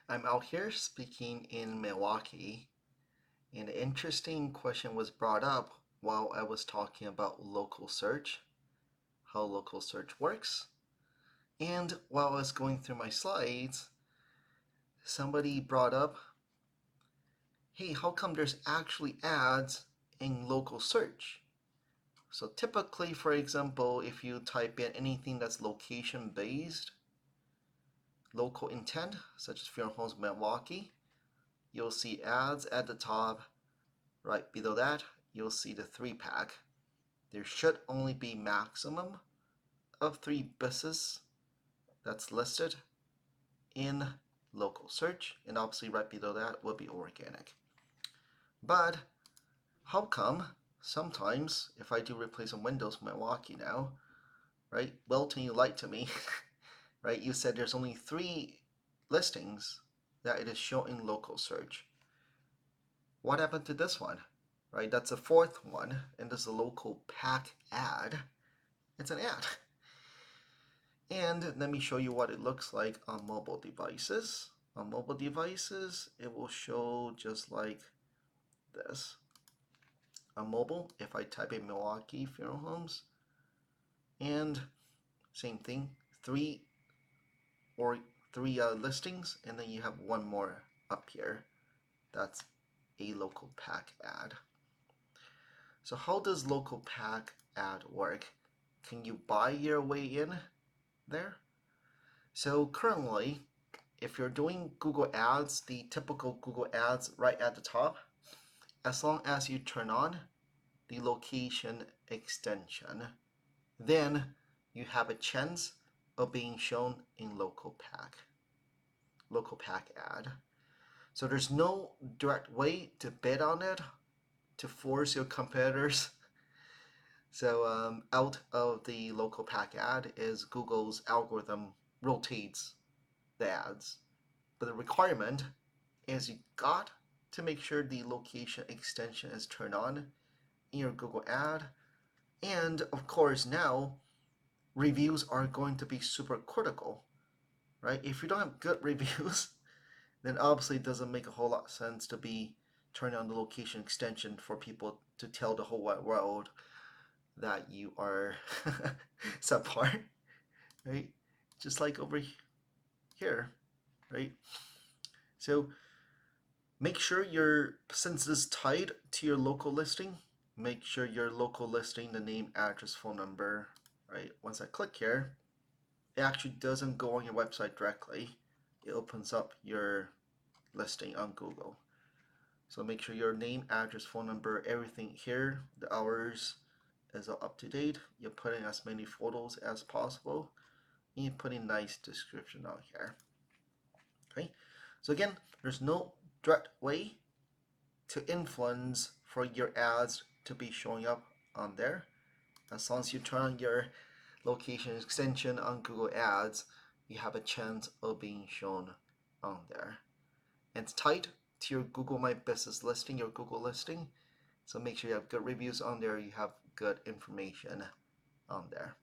I'm out here speaking in Milwaukee, and an interesting question was brought up while I was talking about local search, how local search works. And while I was going through my slides, somebody brought up, hey, how come there's actually ads in local search? So typically, for example, if you type in anything that's location based, local intent, such as Funeral Homes Milwaukee, you'll see ads at the top. Right below that, you'll see the 3-pack. There should only be maximum of 3 businesses that's listed in local search, and obviously right below that will be organic. But how come sometimes if I do replace some windows in Milwaukee now, right? Wilton, you lied to me, right? You said there's only 3 listings that it is showing local search. What happened to this one? Right, that's a 4th one, and this is a local pack ad. It's an ad. And let me show you what it looks like on mobile devices. On mobile devices, it will show just like this. On mobile, if I type in Milwaukee Funeral Homes, and same thing, 3 or 3 listings, and then you have 1 more up here. That's a local pack ad. So how does local pack ad work? Can you buy your way in there? So currently, if you're doing Google Ads, the typical Google Ads right at the top, as long as you turn on the location extension, then you have a chance of being shown in local pack ad. So there's no direct way to bid on it to force your competitors. So out of the local pack ad is Google's algorithm rotates the ads. But the requirement is you got to make sure the location extension is turned on in your Google ad. And of course now reviews are going to be super critical, right? If you don't have good reviews, then obviously it doesn't make a whole lot of sense to be turning on the location extension for people to tell the whole wide world that you are subpar, right? Just like over here, right? So make sure since it's tied to your local listing, make sure your local listing, the name, address, phone number, right? Once I click here, it actually doesn't go on your website directly. It opens up your listing on Google. So make sure your name, address, phone number, everything here, the hours is all up to date. You're putting as many photos as possible. And you're putting nice description out here. Okay. So again, there's no direct way to influence for your ads to be showing up on there. As long as you turn on your location extension on Google Ads, you have a chance of being shown on there. And it's tied to your Google My Business listing, your Google listing. So make sure you have good reviews on there, you have good information on there.